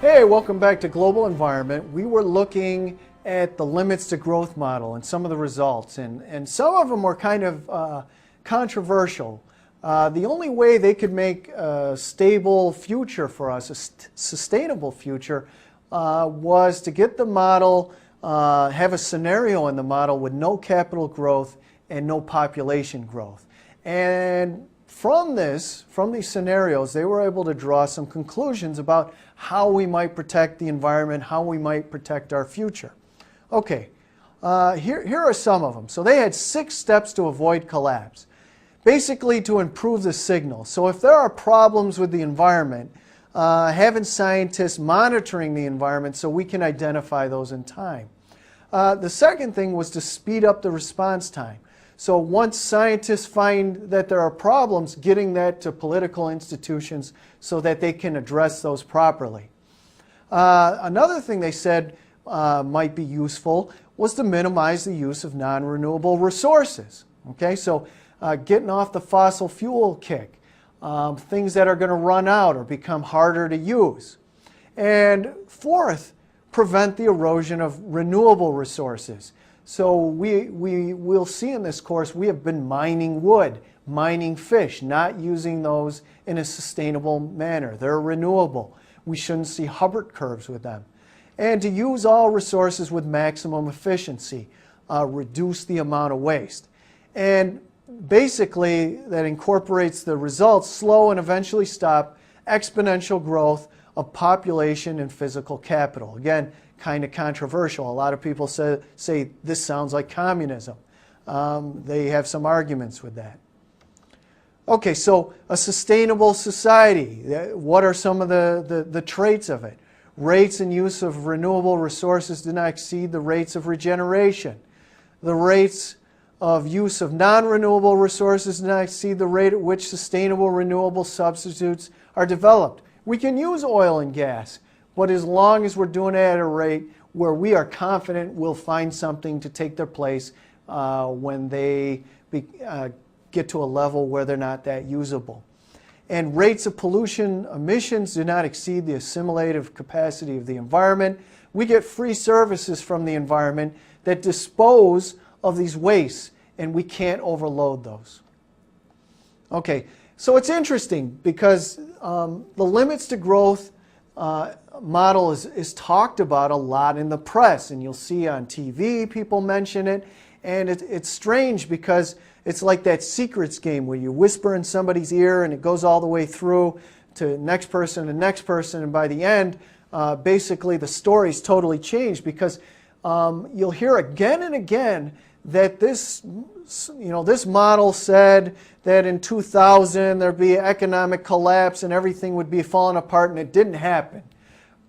Hey, welcome back to Global Environment. We were looking at the limits to growth model and some of the results, and some of them were kind of controversial. The only way they could make a stable future for us, a sustainable future, was to get the model, have a scenario in the model with no capital growth and no population growth. And from these scenarios, they were able to draw some conclusions about how we might protect the environment, how we might protect our future. Okay, here are some of them. So they had 6 steps to avoid collapse, basically to improve the signal. So if there are problems with the environment, having scientists monitoring the environment so we can identify those in time. The second thing was to speed up the response time. So once scientists find that there are problems, getting that to political institutions so that they can address those properly. Another thing they said might be useful was to minimize the use of non-renewable resources. Okay, so getting off the fossil fuel kick, things that are going to run out or become harder to use. And fourth, prevent the erosion of renewable resources. So we'll see in this course we have been mining wood, mining fish, not using those in a sustainable manner. They're renewable. We shouldn't see Hubbert curves with them. And to use all resources with maximum efficiency, reduce the amount of waste. And basically that incorporates the results, slow and eventually stop exponential growth of population and physical capital. Again, kind of controversial. A lot of people say this sounds like communism. They have some arguments with that. Okay, so a sustainable society. What are some of the traits of it? Rates and use of renewable resources do not exceed the rates of regeneration. The rates of use of non-renewable resources do not exceed the rate at which sustainable renewable substitutes are developed. We can use oil and gas, but as long as we're doing it at a rate where we are confident we'll find something to take their place when they get to a level where they're not that usable. And rates of pollution emissions do not exceed the assimilative capacity of the environment. We get free services from the environment that dispose of these wastes, and we can't overload those. Okay, so it's interesting because the limits to growth model is talked about a lot in the press, and you'll see on TV people mention it, and it's strange because it's like that secrets game where you whisper in somebody's ear and it goes all the way through to next person and next person, and by the end basically the story's totally changed because you'll hear again and again that this model said that in 2000 there'd be economic collapse and everything would be falling apart, and it didn't happen.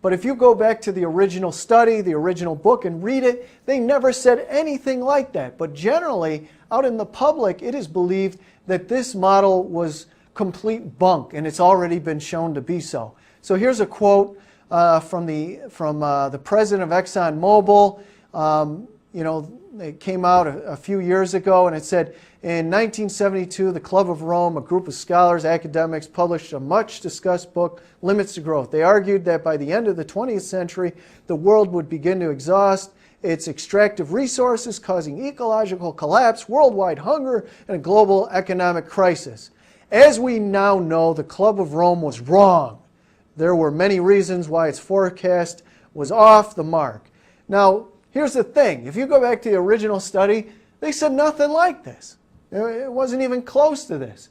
But if you go back to the original study, the original book, and read it, they never said anything like that. But generally, out in the public, it is believed that this model was complete bunk, and it's already been shown to be so. So here's a quote from the president of ExxonMobil. It came out a few years ago, and it said, in 1972, the Club of Rome, a group of scholars, academics, published a much-discussed book, Limits to Growth. They argued that by the end of the 20th century, the world would begin to exhaust its extractive resources, causing ecological collapse, worldwide hunger, and a global economic crisis. As we now know, the Club of Rome was wrong. There were many reasons why its forecast was off the mark. Now, here's the thing. If you go back to the original study, they said nothing like this. It wasn't even close to this.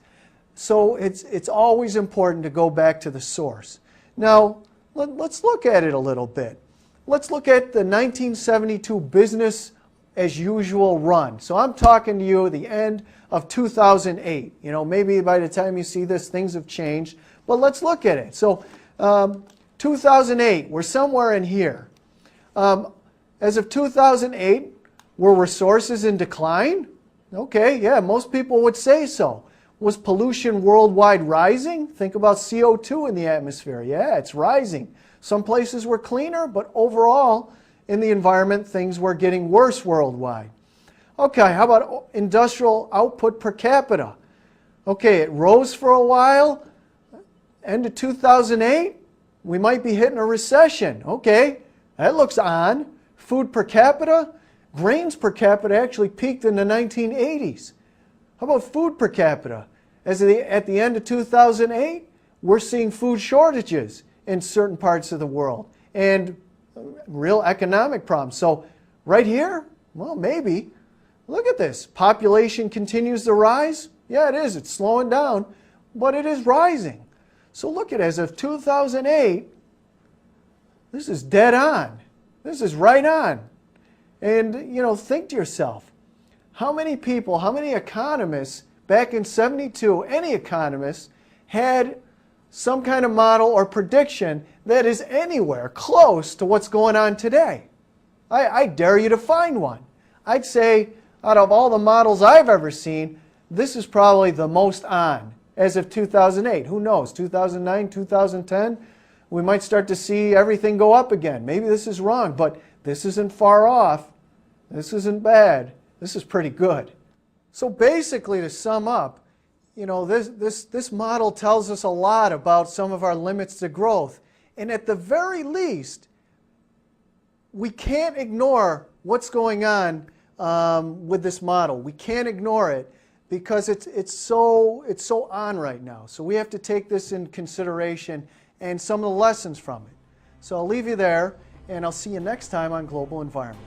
So it's always important to go back to the source. Now, let's look at it a little bit. Let's look at the 1972 business as usual run. So I'm talking to you at the end of 2008. Maybe by the time you see this, things have changed. But let's look at it. So 2008, we're somewhere in here. As of 2008, were resources in decline? Okay, yeah, most people would say so. Was pollution worldwide rising? Think about CO2 in the atmosphere. Yeah, it's rising. Some places were cleaner, but overall, in the environment, things were getting worse worldwide. Okay, how about industrial output per capita? Okay, it rose for a while. End of 2008, we might be hitting a recession. Okay, that looks on. Food per capita, grains per capita actually peaked in the 1980s. How about food per capita? At the end of 2008, we're seeing food shortages in certain parts of the world and real economic problems. So right here, well, maybe. Look at this. Population continues to rise. Yeah, it is. It's slowing down, but it is rising. So look at it. As of 2008, this is dead on. This is right on. And, you know, think to yourself, how many people, how many economists back in 72, any economist, had some kind of model or prediction that is anywhere close to what's going on today? I dare you to find one. I'd say out of all the models I've ever seen, this is probably the most on as of 2008. Who knows? 2009, 2010, we might start to see everything go up again. Maybe this is wrong, but this isn't far off. This isn't bad. This is pretty good. So basically, to sum up, you know, this model tells us a lot about some of our limits to growth. And at the very least, we can't ignore what's going on with this model. We can't ignore it because it's so on right now. So we have to take this in consideration and some of the lessons from it. So I'll leave you there, and I'll see you next time on Global Environment.